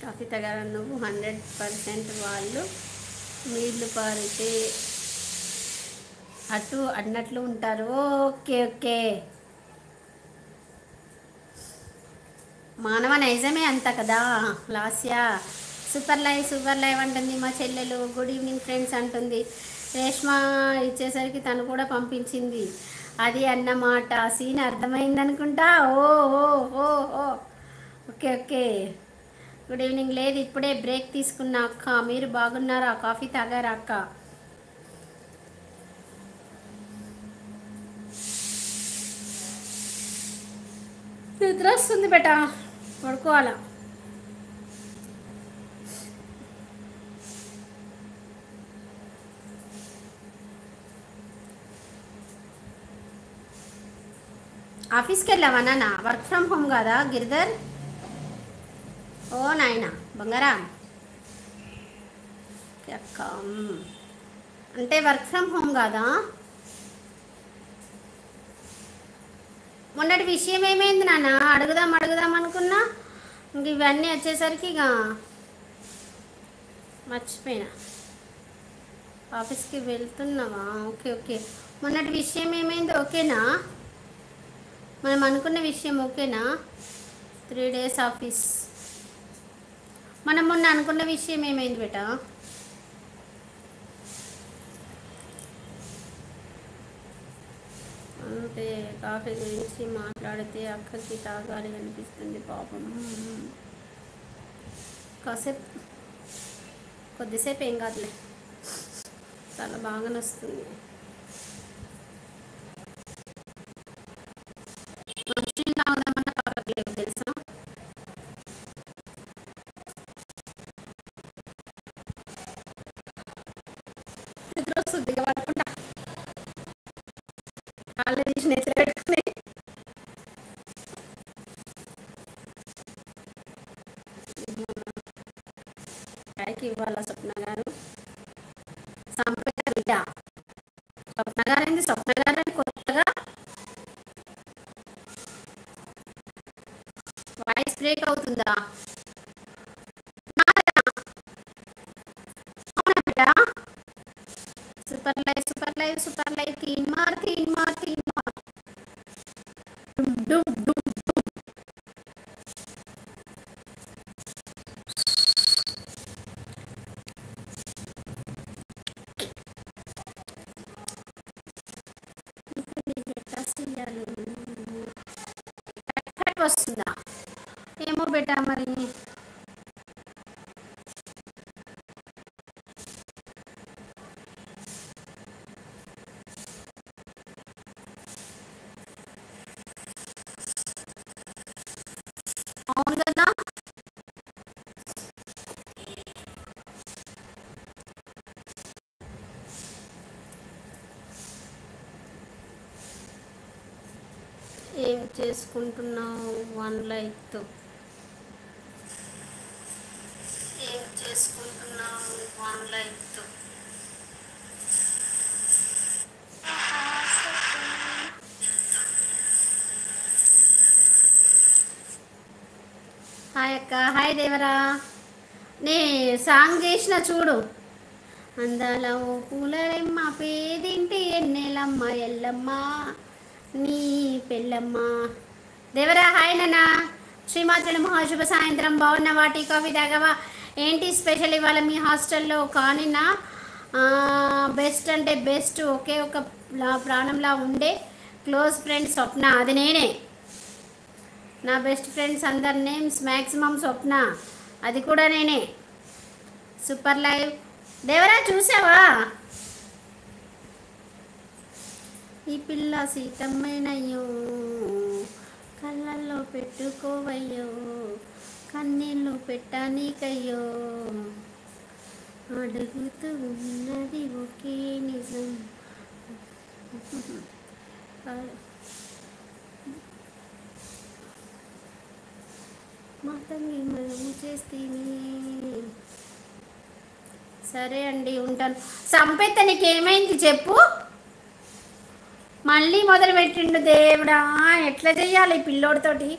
Coffee తగారా నువ్వు 100% వాళ్ళు నీళ్లు పారితే అటు అన్నట్లు ఉంటారు. Okay okay. మానవ నైజమే అంత కదా లాస్య. సూపర్ లైవ్ అంటుంది మా చెల్లెలు. గుడ్ ఈవినింగ్ ఫ్రెండ్స్ అంటుంది. రేష్మ ఇచ్చేసరికి తను కూడా పంపించింది. అది అన్నమాట. సీన్ అర్థమైంది అనుకుంటా. ఓ ఓ ఓ ఓ ఓకే ఓకే. Good evening. లేదు, ఇప్పుడే బ్రేక్ తీసుకున్నా అక్క. మీరు బాగున్నారా? కాఫీ తాగారా అక్క? నిద్ర వస్తుంది బేటా, పడుకోవాలా. ఆఫీస్కి వెళ్ళావా నాన్న? వర్క్ ఫ్రమ్ హోమ్ కదా గిరిధర్? ఓ నాయన బంగారా అక్క. అంటే వర్క్ ఫ్రమ్ హోమ్ కాదా? మొన్నటి విషయం ఏమైంది నాన్న? అడుగుదాం అడుగుదాం అనుకున్నా, ఇంక ఇవన్నీ వచ్చేసరికి ఇక మర్చిపోయినా. ఆఫీస్కి వెళ్తున్నావా? Okay okay. మొన్నటి విషయం ఏమైంది? ఓకేనా? మనం అనుకున్న విషయం ఓకేనా? 3 days ఆఫీస్. మనం మొన్న అనుకున్న విషయం ఏమైంది బేటా? అంటే కాఫీ గురించి మాట్లాడితే అక్కకి తాగాలి అనిపిస్తుంది పాపం. కాసేపు, కొద్దిసేపు ఏం కాదులే, చాలా బాగా నొస్తుంది. మనుషులు తాగుదామన్న తాగట్లేదు తెలుసా. నిద్ర వస్తుంది ఇక పడుకుంటా. కాళ్ళు తీసి నెత్తిలో పెట్టుకుని పైకి ఇవ్వాలా స్వప్న గారు? సంపేత బిడ్డ స్వప్న గారైంది. స్వప్న గారని కొత్తగా వాయిస్ బ్రేక్ అవుతుందా? అవునా బిడ్డ? Super live super live. తీన్ మార్ తీన్ మార్ తీన్ మార్. డుమ్ డుమ్. వస్తుందా ఏమో బేటా మరి. అవును కదా. ఏం చేసుకుంటున్నావు 1 లైక్తో? ఏం చేసుకుంటున్నావు 1 లైక్తో? హాయ్ అక్క. హాయ్ దేవరా. నే సాంగ్ చేసిన చూడు. అందాల ఓ పూలరెమ్మ పేదింటి ఎన్నెలమ్మ ఎల్లమ్మ నీ పెళ్ళమ్మ. దేవరా హాయ్ నాన్న. శ్రీమాతృల మహాశుభ సాయంత్రం. బాగున్నావా? టీ కాఫీ తాగవా? ఏంటి స్పెషల్ ఇవాళ మీ హాస్టల్లో? కానీ నా బెస్ట్ అంటే బెస్ట్ ఒకే ఒక ప్రాణంలా ఉండే క్లోజ్ ఫ్రెండ్ స్వప్న. అది నేనే. నా బెస్ట్ ఫ్రెండ్స్ అందరి నేమ్స్ మ్యాక్సిమం స్వప్న, అది కూడా నేనే. Super live. దేవరా చూసావా? ఈ పిల్ల సీతమ్మేనయ్యో, కళ్ళల్లో పెట్టుకోవయ్యో, కన్నీళ్ళు పెట్టనీకయ్యో, అడుగుతూ ఉన్నది ఒకే నిజం. మా తండ్రి మనం చేస్తేనే. సరే అండి ఉంటాను. సంపేత నీకేమైంది చెప్పు? మళ్ళీ మొదలు పెట్టిండు దేవుడా. ఎట్లా చెయ్యాలి పిల్లోడితోటి?